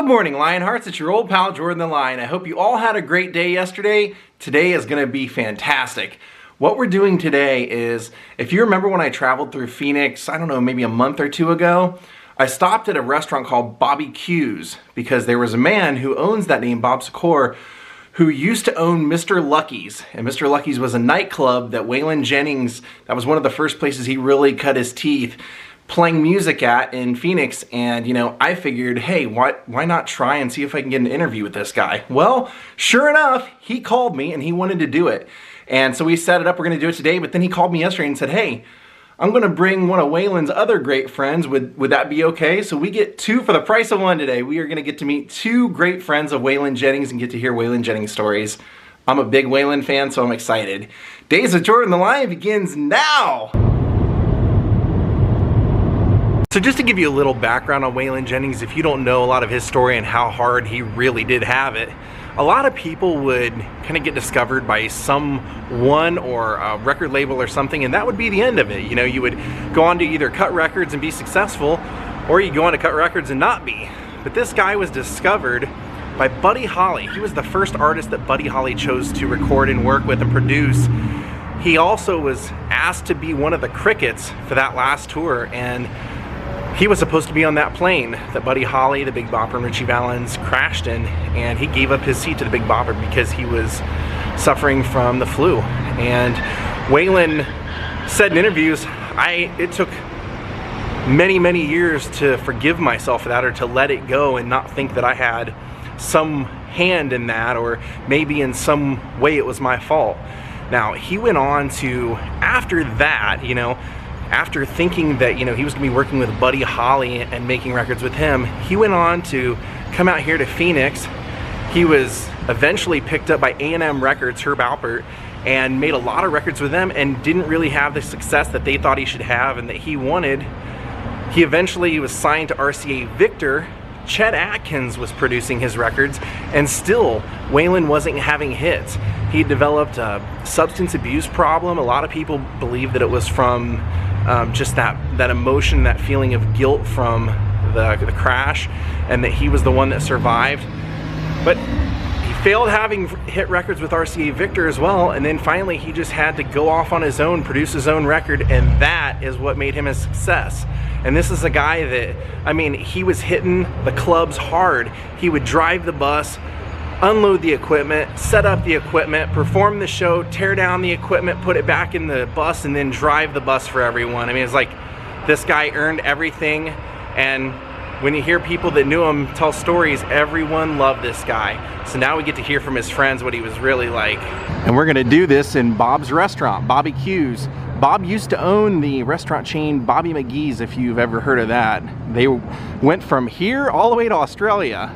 Good morning, Lionhearts. It's your old pal, Jordan the Lion. I hope you all had a great day yesterday. Today is going to be fantastic. What we're doing today is, if you remember when I traveled through Phoenix, I don't know, maybe a month or two ago, I stopped at a restaurant called Bobby Q's because there was a man who owns that name, Bob Sikora, who used to own Mr. Lucky's. And Mr. Lucky's was a nightclub that WAYLON Jennings, that was one of the first places he really cut his teeth playing music at in Phoenix. And you know, I figured, hey, why not try and see if I can get an interview with this guy? Well, sure enough, he called me and he wanted to do it. And so we set it up, we're gonna do it today, but then he called me yesterday and said, hey, I'm gonna bring one of Whelan's other great friends, would that be okay? So we get two for the price of one today. We are gonna get to meet two great friends of WAYLON Jennings and get to hear WAYLON Jennings stories. I'm a big Whelan fan, so I'm excited. Daze with Jordan the Lion begins now! So just to give you a little background on WAYLON Jennings, if you don't know a lot of his story and how hard he really did have it, a lot of people would kind of get discovered by someone or a record label or something, and that would be the end of it. You know, you would go on to either cut records and be successful, or you go on to cut records and not be. But this guy was discovered by Buddy Holly. He was the first artist that Buddy Holly chose to record and work with and produce. He also was asked to be one of the crickets for that last tour, and he was supposed to be on that plane that Buddy Holly, the Big Bopper, and Richie Valens crashed in, and he gave up his seat to the Big Bopper because he was suffering from the flu. And Whelan said in interviews, it took many years to forgive myself for that, or to let it go and not think that I had some hand in that, or maybe in some way it was my fault. Now, he went on to, after that, you know, after thinking that, you know, he was gonna be working with Buddy Holly and making records with him, he went on to come out here to Phoenix. He was eventually picked up by A&M Records, Herb Alpert, and made a lot of records with them and didn't really have the success that they thought he should have and that he wanted. He eventually was signed to RCA Victor. Chet Atkins was producing his records, and still Whelan wasn't having hits. He developed a substance abuse problem. A lot of people believe that it was from just that emotion, that feeling of guilt from the crash, and that he was the one that survived. But he failed having hit records with RCA Victor as well, and then finally he just had to go off on his own, produce his own record, and that is what made him a success. And this is a guy that, I mean, he was hitting the clubs hard. He would drive the bus, unload the equipment, set up the equipment, perform the show, tear down the equipment, put it back in the bus, and then drive the bus for everyone. I mean, it's like this guy earned everything, and when you hear people that knew him tell stories, everyone loved this guy. So now we get to hear from his friends what he was really like. And we're gonna do this in Bob's restaurant, Bobby Q's. Bob used to own the restaurant chain Bobby McGee's, if you've ever heard of that. They went from here all the way to Australia.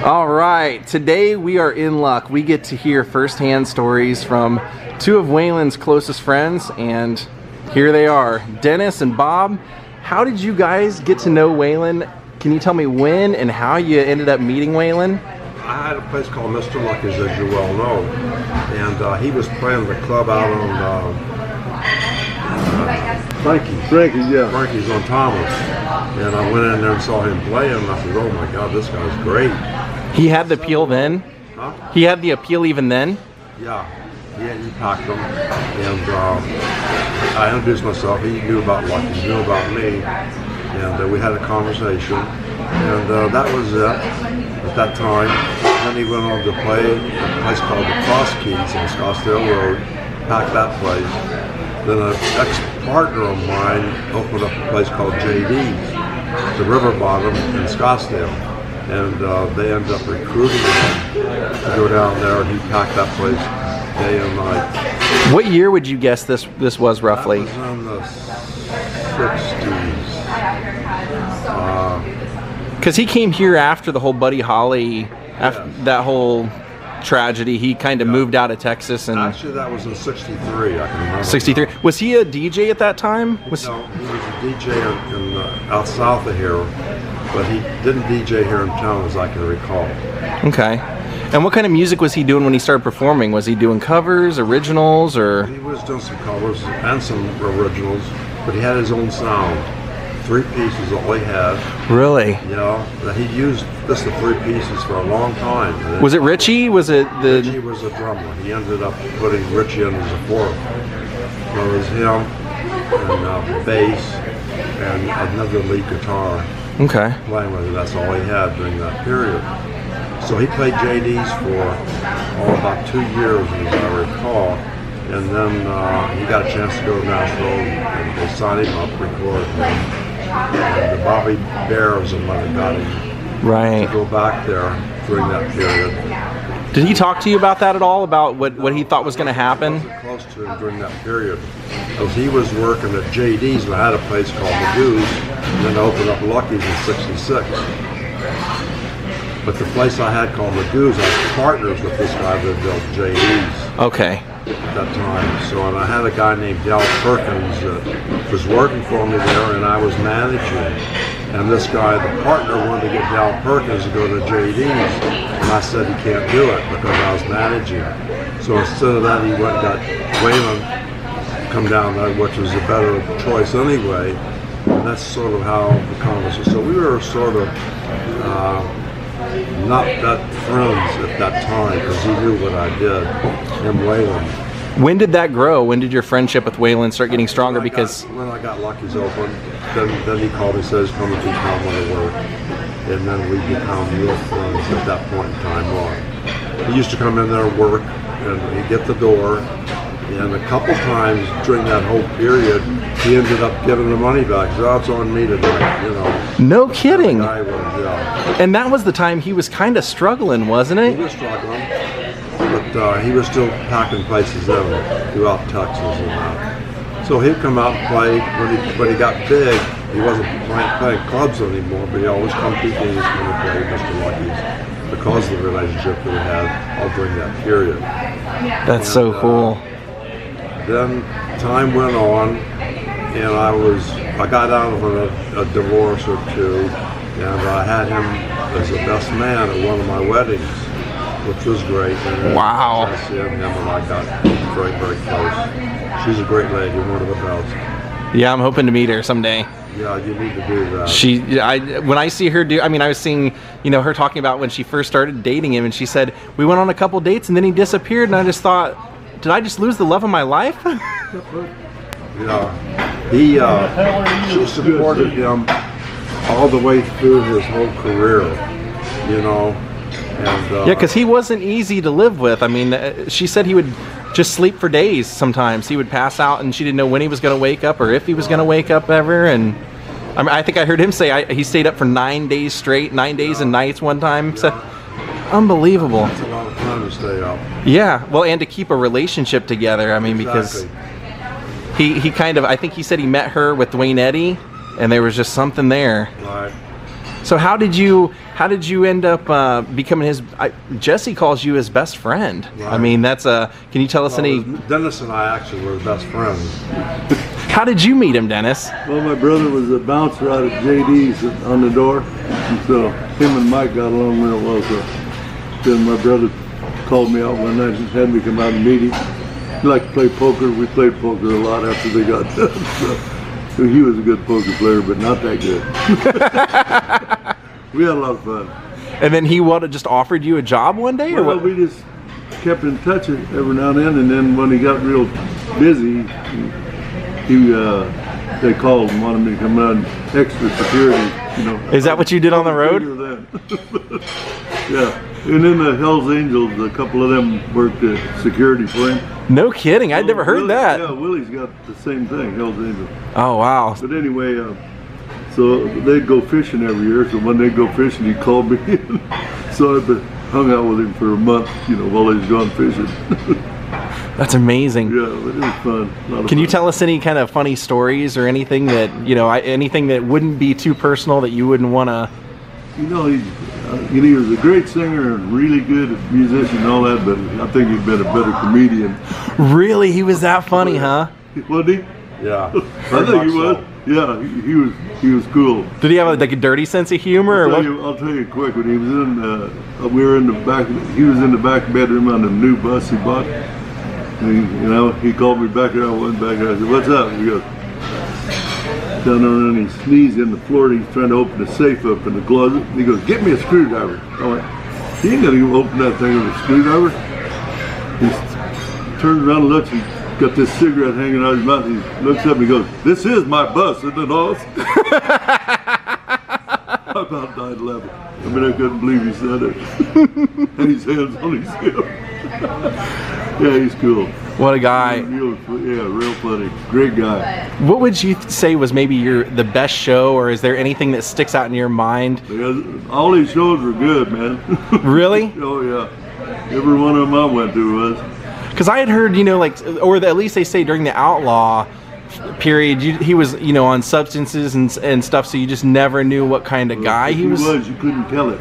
All right, today we are in luck. We get to hear firsthand stories from two of Whelan's closest friends, and here they are, Dennis and Bob. How did you guys get to know Whelan? Can you tell me when and how you ended up meeting Whelan? I had a place called Mr. Lucky's, as you well know, and he was playing the club out on Frankie's on Thomas, and I went in there and saw him play, and I said, oh my God, this guy's great. He had the appeal then? Huh? He had the appeal even then? Yeah, he packed them, and I introduced myself. He knew about Lucky, he knew about me, and we had a conversation, and that was it at that time. Then he went on to play a place called the Cross Keys on Scottsdale Road, packed that place. Then an ex-partner of mine opened up a place called JD's, the River Bottom in Scottsdale, and they ended up recruiting him to go down there, and he packed that place day and night. What year would you guess this was roughly? That was in the 60s. Because he came here after the whole Buddy Holly, after that whole tragedy. He kind of moved out of Texas, and actually that was in 63, I can remember. 63. Was he a DJ at that time? No, he was a DJ out south of here, but he didn't DJ here in town as I can recall. Okay. And what kind of music was he doing when he started performing? Was he doing covers, originals, or? He was doing some covers and some originals, but he had his own sound. 3 pieces all he had. Really? You know, he used just the 3 pieces for a long time. Was it Richie? Was it the... Richie was a drummer. He ended up putting Richie in as a 4th. So it was him and bass and another lead guitar. Okay. Playing with it. That's all he had during that period. So he played JDs for about 2 years, as I recall. And then he got a chance to go to Nashville, and they signed him up, recorded him. And Bobby Bear was the one that got him Right. to go back there during that period. Did he talk to you about that at all? About what he thought was going to happen? I wasn't close to him during that period, because he was working at JD's, and I had a place called Magoo's, and then I opened up Lucky's in '66. But the place I had called Magoo's, I was partners with this guy that built JD's. Okay. At that time. So, and I had a guy named Del Perkins that was working for me there, and I was managing. And this guy, the partner, wanted to get Del Perkins to go to JD's, and I said he can't do it because I was managing. So instead of that, he went and got Whelan come down there, which was a better choice anyway. And that's sort of how the conversation. So we were sort of not that friends at that time, because he knew what I did, him Whelan. When did that grow? When did your friendship with Whelan start getting stronger? When I got Lucky's open, then he called me and says, come and do town when I work. And then we become real friends at that point in time on. He used to come in there and work, and he'd get the door, and a couple times during that whole period, he ended up giving the money back. So it's on me tonight, you know. No kidding. I was, yeah. And that was the time he was kind of struggling, wasn't He it? was struggling, but he was still packing places in throughout Texas and that. So he'd come out and play. When he got big, he wasn't playing clubs anymore, but he always come to games when he played Mr. Lucky's, because of the relationship that we had all during that period. That's so cool. Then time went on, and I got out of a divorce or 2, and I had him as the best man at one of my weddings, which was great. And Wow. I see him and I got very, very close. She's a great lady, one of the best. Yeah, I'm hoping to meet her someday. Yeah, you need to do that. When I see her do, I mean, I was seeing, her talking about when she first started dating him, and she said, we went on a couple dates and then he disappeared, and I just thought, did I just lose the love of my life? Yeah, she supported him all the way through his whole career, And, yeah, because he wasn't easy to live with. I mean, she said he would just sleep for days sometimes. He would pass out, and she didn't know when he was going to wake up or if he was going to wake up ever. And I mean, I think I heard him say he stayed up for 9 days straight, 9 days and nights one time. Yeah. So, unbelievable. That's a lot of time to stay up. Yeah, well, and to keep a relationship together. I mean, Exactly. because he kind of, I think he said he met her with Dwayne Eddy, and there was just something there. Right. So how did you end up becoming his? Jesse calls you his best friend. Right. I mean, that's a. Can you tell us any? Dennis and I actually were best friends. How did you meet him, Dennis? Well, my brother was a bouncer out at JD's on the door, and so him and Mike got along real well. So then my brother called me out one night and had me come out and meet him. He liked to play poker. We played poker a lot after they got done. So he was a good poker player, but not that good. We had a lot of fun. And then he just offered you a job one day, or Well, what? we just kept in touch every now and then when he got real busy, they called and wanted me to come out, extra security, Is that what you did on the road? Yeah, and then the Hells Angels, a couple of them worked at security for him. No kidding, I'd never heard that. Yeah, Willie's got the same thing, Hells Angels. Oh wow. But anyway, so they'd go fishing every year. So when they'd go fishing, he called me in. So I hung out with him for a month, while he was gone fishing. That's amazing. Yeah, but it was fun. Can you tell us any kind of funny stories or anything that anything that wouldn't be too personal that you wouldn't want to? He was a great singer and really good musician and all that, but I think he'd been a better comedian. Really, he was that funny, huh? Wasn't he? Yeah. I think he was. Yeah, he was cool. Did he have like a dirty sense of humor, or what? I'll tell you quick. When he was we were in the back. He was in the back bedroom on the new bus he bought. And he called me back there. I went back there. I said, "What's up?" He goes, down there on his knees in the floor. He's trying to open the safe up in the closet. And he goes, "Get me a screwdriver." I went, "He ain't gonna even open that thing with a screwdriver." He turns around and looks, he's got this cigarette hanging out of his mouth. He looks up and he goes, "This is my bus, isn't it, Hoss?" I about died laughing. I mean, I couldn't believe he said it. And his hands on his hip. Yeah, he's cool. What a guy. Real funny. Great guy. What would you say was maybe the best show, or is there anything that sticks out in your mind? Because all these shows were good, man. Really? Oh, yeah. Every one of them I went to was. Because I had heard, like, or at least they say during the Outlaw period, he was, on substances and stuff, so you just never knew what kind of guy he was. You couldn't tell it.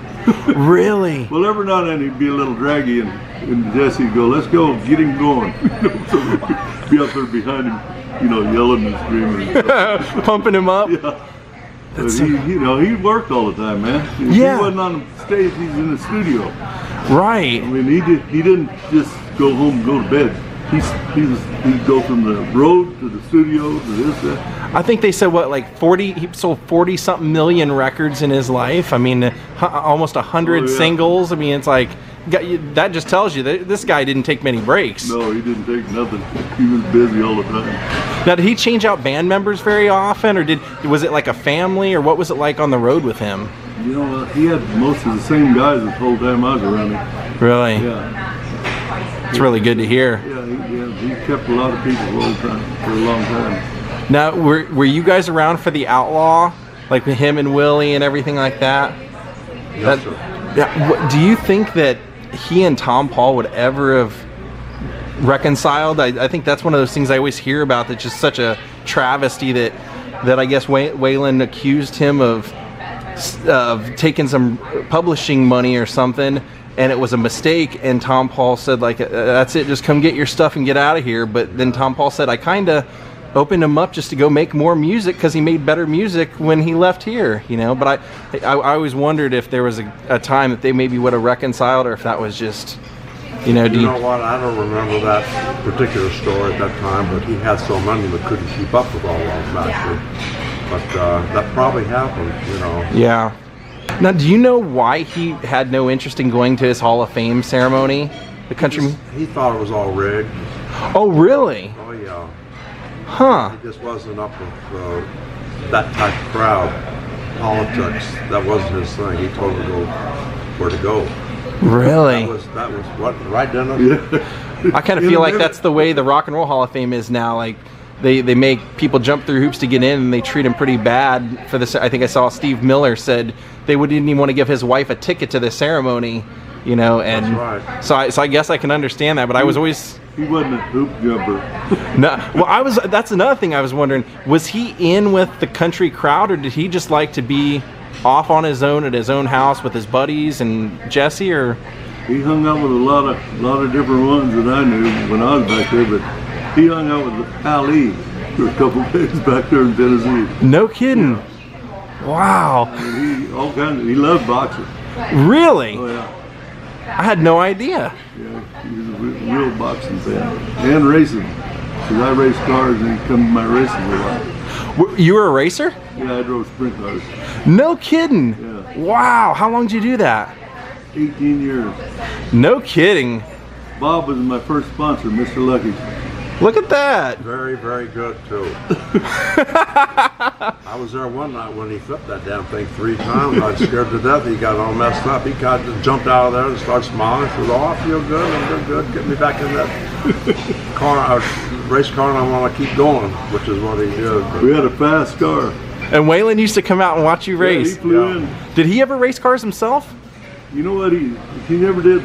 Really? Well, every now and then he'd be a little draggy, and Jesse'd go, "Let's go, get him going." So we'd be up there behind him, yelling and screaming and stuff. Pumping him up? Yeah. But he worked all the time, man. Yeah. He wasn't on the stage, he's in the studio. Right. I mean, he didn't just go home and go to bed. He'd go from the road to the studio to this, that. I think they said, he sold 40 something million records in his life. I mean, almost 100 singles. I mean, it's like, that just tells you that this guy didn't take many breaks. No, he didn't take nothing. He was busy all the time. Now, did he change out band members very often, or was it like a family, or what was it like on the road with him? He had most of the same guys the whole time I was around him. Really? Yeah. It's really good to hear. Yeah, he kept a lot of people for a long time. Now, were you guys around for the Outlaw, like with him and Willie and everything like that? Yes, sir. Yeah. Do you think that he and Tom Paul would ever have reconciled? I think that's one of those things I always hear about. That's just such a travesty that I guess Whelan accused him of taking some publishing money or something, and it was a mistake, and Tom Paul said, that's it, just come get your stuff and get out of here. But then Tom Paul said, I kind of opened him up just to go make more music because he made better music when he left here, But I always wondered if there was a time that they maybe would have reconciled, or if that was just, You know what? I don't remember that particular story at that time, but he had so many that couldn't keep up with all of them, actually. But that probably happened, Yeah. Now, do you know why he had no interest in going to his Hall of Fame ceremony? The country. He thought it was all rigged. Oh, really? Oh, yeah. Huh. He just wasn't up with that type of crowd. Politics, that wasn't his thing. He told him where to go. Really? That was what, right, Dennis? Yeah. I kind of feel like that's the way the Rock and Roll Hall of Fame is now. Like, they make people jump through hoops to get in, and they treat him pretty bad for this. I think I saw Steve Miller said they didn't even want to give his wife a ticket to the ceremony, and That's right. so I guess I can understand that. But I was always He wasn't a hoop jumper. no. Well, that's another thing I was wondering. Was he in with the country crowd, or did he just like to be off on his own at his own house with his buddies and Jesse? Or He hung out with a lot of different ones that I knew when I was back there, but he hung out with Ali for a couple of days back there in Tennessee. no kidding. Wow. And he loved boxing. Really? Oh yeah. I had no idea. Yeah, he was a real boxing fan. And racing. Because I raced cars and he'd come to my racing a lot. You were a racer? Yeah, I drove sprint cars. No kidding. Yeah. Wow. How long did you do that? 18 years. No kidding. Bob was my first sponsor, Mr. Lucky. Look at that. Very, very good, too. I was there one night when he flipped that damn thing 3 times. I was scared to death. He got all messed up. He kind of jumped out of there and started smiling. He said, "Oh, I feel good. I'm doing good. Get me back in that race car, and I want to keep going," which is what he did. But We had a fast car. And Whelan used to come out and watch you Yeah, race. he flew in. Did he ever race cars himself? You know what? He never did.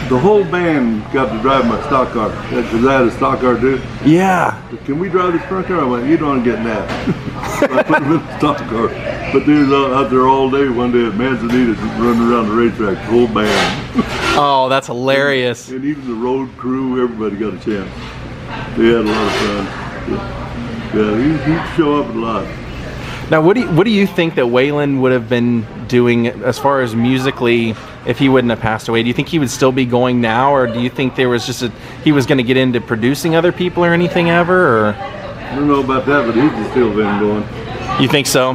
The whole band got to drive my stock car because I had a stock car too. Yeah. Can we drive this front car? I went, "You don't get that." So I put him in the stock car. But they was out there all day one day at Manzanita just running around the racetrack, the whole band. Oh, that's hilarious. And even the road crew, everybody got a chance. They had a lot of fun. Yeah, he'd show up a lot. Now, what do you think that Whelan would have been doing as far as musically if he wouldn't have passed away? Do you think he would still be going now, or do you think there was just he was going to get into producing other people or anything ever? Or I don't know about that, but he's still been going. You think so?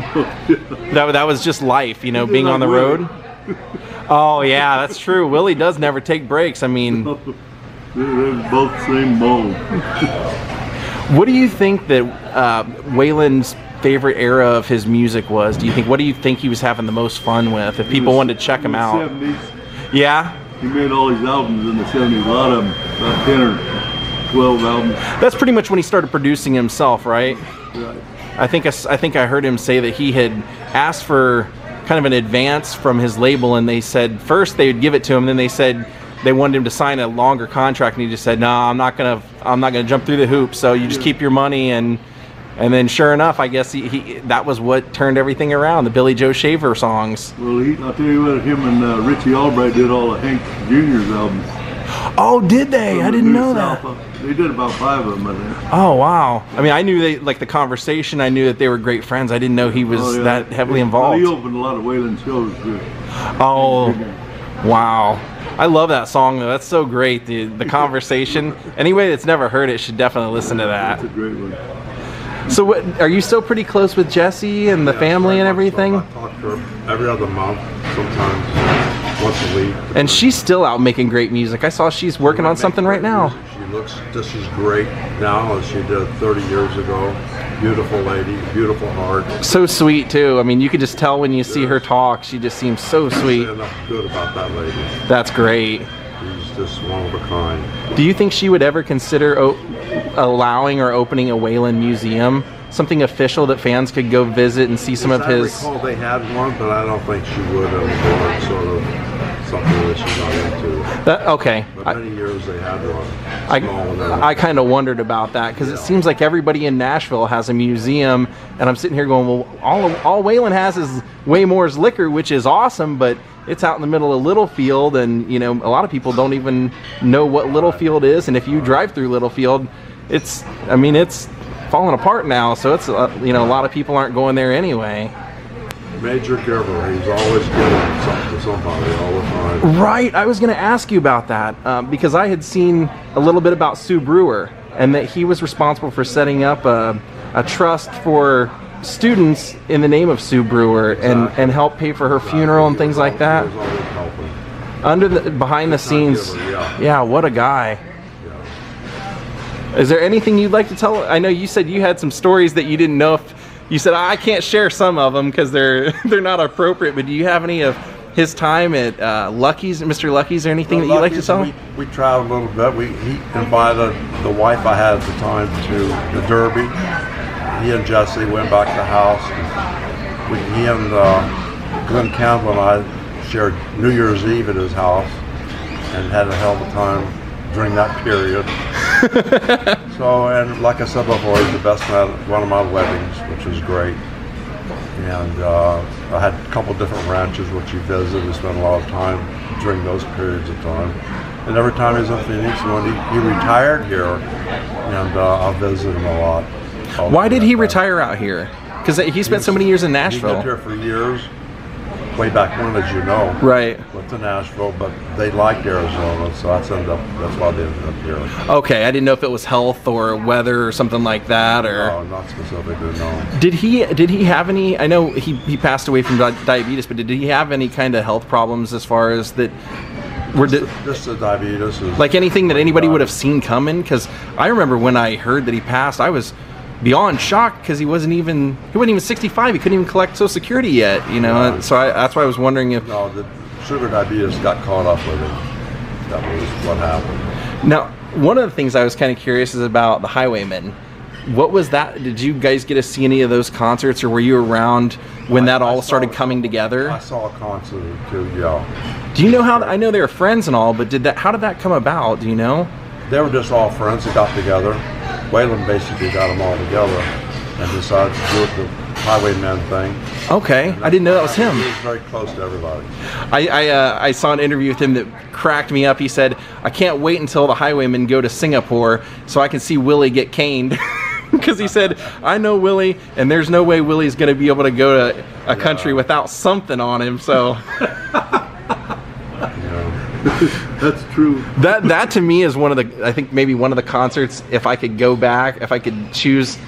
That was just life, you know, being on the road. Oh yeah, that's true. Willie does never take breaks. I mean, they're both same mold. what do you think that Whelan's favorite era of his music was? What do you think he was having the most fun with? If people wanted to check him out. 70s. Yeah. He made all his albums in the 70s. A lot of them, about 10 or 12 albums. That's pretty much when he started producing himself, right? Right. I think I heard him say that he had asked for kind of an advance from his label, and they said first they would give it to him, then they said they wanted him to sign a longer contract, and he just said, "No, I'm not gonna jump through the hoops. So you just keep your money." And then sure enough, I guess he that was what turned everything around. The Billy Joe Shaver songs. Well, I'll tell you what, him and Richie Albright did all of Hank Jr.'s albums. Oh, did they? I didn't know that. They did about 5 of them, I think. Oh wow! I mean, I knew they like the conversation. I knew that they were great friends. I didn't know he was that heavily involved. Well, he opened a lot of Whelan shows too. Oh, wow! I love that song though. That's so great. The conversation. Anybody that's never heard it should definitely listen to that. That's a great one. So, what are you still pretty close with Jesse and the family and everything? So I talk to her every other month, sometimes once a week. And she's still out making great music. I saw she's working on something right now. She looks just as great now as she did 30 years ago. Beautiful lady, beautiful heart. So sweet too. I mean, you could just tell when you see her talk. She just seems so sweet. Enough good about that lady. That's great. She's just one of a kind. Do you think she would ever consider allowing or opening a Whelan museum? Something official that fans could go visit and see some of his... I recall they had one, but I don't think she would anymore. Sort of something that she's not into. Okay. But many years they had one. I kind of wondered about that because it seems like everybody in Nashville has a museum, and I'm sitting here going, well, all Whelan has is Waymore's Liquor, which is awesome, but it's out in the middle of Littlefield, and you know a lot of people don't even know what Littlefield is, and if you drive through Littlefield, it's falling apart now, so it's you know a lot of people aren't going there anyway. Major giver, he's always giving something to somebody all the time. Right, I was going to ask you about that because I had seen a little bit about Sue Brewer, and that he was responsible for setting up a trust for students in the name of Sue Brewer, and help pay for her funeral and things like that. Behind the scenes, yeah, what a guy. Is there anything you'd like to tell? I know you said you had some stories that you didn't know if you said I can't share some of them because they're not appropriate. But do you have any of his time at Lucky's, Mr. Lucky's, or anything that you'd like to tell? We traveled a little bit. He invited the wife I had at the time to the Derby. He and Jesse went back to the house. He and Glenn Campbell and I shared New Year's Eve at his house and had a hell of a time during that period. So, and like I said before, he's the best man at one of my weddings, which was great. And I had a couple different ranches which he visited. We spent a lot of time during those periods of time. And every time he was in Phoenix, when he retired here, and I visited him a lot. Why did he retire out here? Because he spent so many years in Nashville. He lived here for years, way back when, as you know. Right. Went to Nashville, but they liked Arizona, so that's why they ended up here. Okay, I didn't know if it was health or weather or something like that, or. No, not specifically, no. Did he have any? I know he passed away from diabetes, but did he have any kind of health problems as far as that? Just the diabetes. Like anything that anybody would have seen coming? Because I remember when I heard that he passed, I was beyond shocked because he wasn't even 65. He couldn't even collect Social Security yet, you know. Yeah. So that's why I was wondering if. No, the sugar diabetes got caught up with him. That was what happened. Now, one of the things I was kind of curious is about the Highwaymen. What was that? Did you guys get to see any of those concerts, or were you around when that all started coming together? I saw a concert too. Yeah. Do you know how? I know they were friends and all, but how did that come about? Do you know? They were just all friends that got together. Whelan basically got them all together and decided to do the Highwaymen thing. Okay, I didn't know that was him. He was very close to everybody. I saw an interview with him that cracked me up. He said, "I can't wait until the Highwaymen go to Singapore so I can see Willie get caned." Because he said, "I know Willie, and there's no way Willie's going to be able to go to a country without something on him." So. That's true. That to me is one of the, I think maybe one of the concerts, if I could go back, if I could choose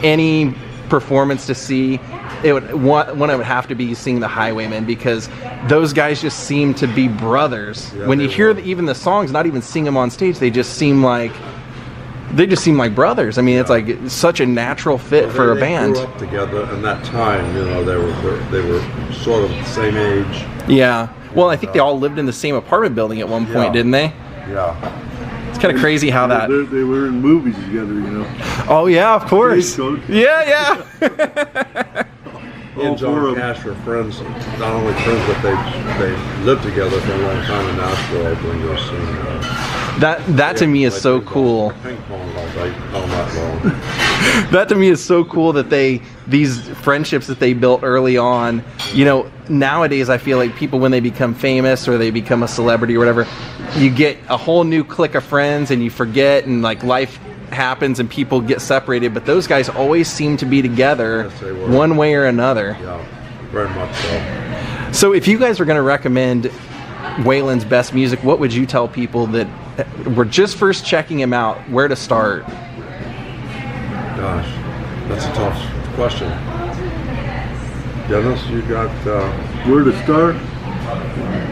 any performance to see, it would one it would have to be seeing the Highwaymen, because those guys just seem to be brothers. Yeah, when you hear even the songs, not even sing them on stage, they just seem like brothers. I mean, it's like such a natural fit for a band. They grew up together in that time. You know, they were sort of the same age. Yeah. Well, I think they all lived in the same apartment building at one point, didn't they? Yeah. It's kind of crazy how that. They were in movies together, you know. Oh yeah, of course. Yeah. He and John Cash were friends, not only friends, but they lived together for a long time in Nashville during their scene. That to me is so cool. Ping pong all night long. That to me is so cool that these friendships that they built early on, you know, nowadays I feel like people, when they become famous or they become a celebrity or whatever, you get a whole new clique of friends and you forget, and like life happens and people get separated, but those guys always seem to be together one way or another. Yeah, very much so. So if you guys were going to recommend Whelan's best music, what would you tell people that were just first checking him out, where to start? Gosh, that's a tough question. Dennis, you got where to start?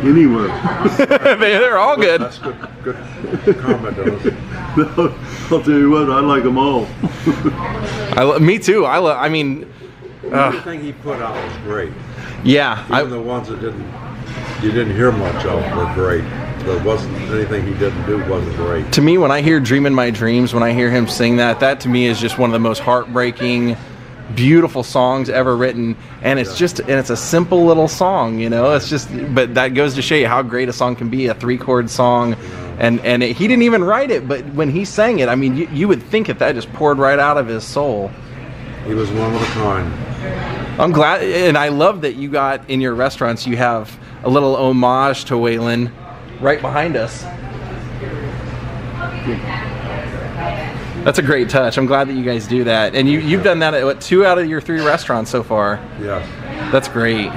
Anywhere. They're all good. That's good comment, Dennis. I'll tell you what, I like them all. Me too. I mean, everything he put out was great. Yeah. Even the ones that you didn't hear much of were great. There wasn't anything he didn't do wasn't great. To me, when I hear "Dreamin' My Dreams," when I hear him sing that to me is just one of the most heartbreaking, beautiful songs ever written. And it's it's a simple little song, you know. It's just, but that goes to show you how great a song can be, a 3-chord song. And he didn't even write it, but when he sang it, I mean, you would think that just poured right out of his soul. He was one of a kind. I'm glad, and I love that you got in your restaurants, you have a little homage to Whelan right behind us. That's a great touch. I'm glad that you guys do that. And you've done that at 2 out of your 3 restaurants so far. Yes. That's great.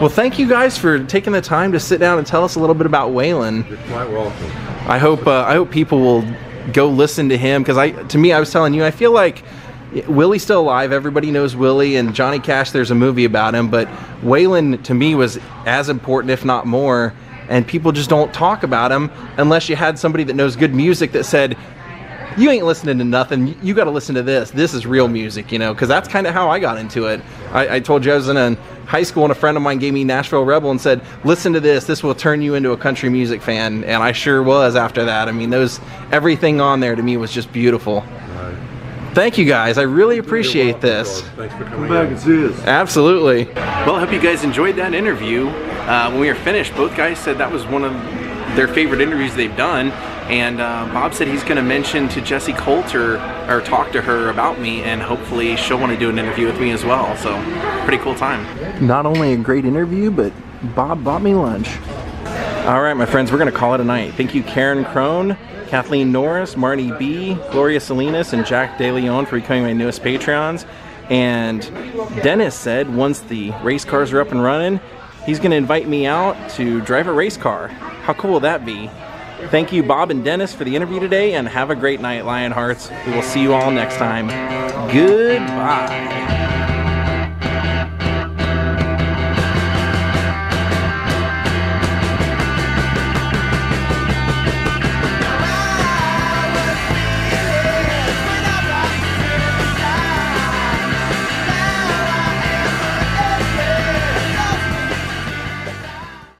Well, thank you guys for taking the time to sit down and tell us a little bit about Whelan. You're quite welcome. I hope people will go listen to him, because to me, I was telling you, I feel like Willie's still alive. Everybody knows Willie, and Johnny Cash, there's a movie about him, but Whelan to me was as important, if not more, and people just don't talk about him unless you had somebody that knows good music that said, you ain't listening to nothing, you got to listen to this. This is real music, you know, because that's kind of how I got into it. I told you I was in high school, and a friend of mine gave me Nashville Rebel and said, listen to this will turn you into a country music fan. And I sure was after that. I mean, everything on there to me was just beautiful. Right. Thank you guys. I really appreciate this. Thanks for coming Come back and see us. Absolutely. Well, I hope you guys enjoyed that interview. When we were finished, both guys said that was one of their favorite interviews they've done. And Bob said he's going to mention to Jessie Coulter, or talk to her about me, and hopefully she'll want to do an interview with me as well. So, pretty cool time. Not only a great interview, but Bob bought me lunch. All right, my friends, we're going to call it a night. Thank you, Karen Crone, Kathleen Norris, Marnie B, Gloria Salinas, and Jack DeLeon for becoming my newest Patreons. And Dennis said once the race cars are up and running, he's going to invite me out to drive a race car. How cool will that be? Thank you, Bob and Dennis, for the interview today, and have a great night, Lionhearts. We will see you all next time. Goodbye.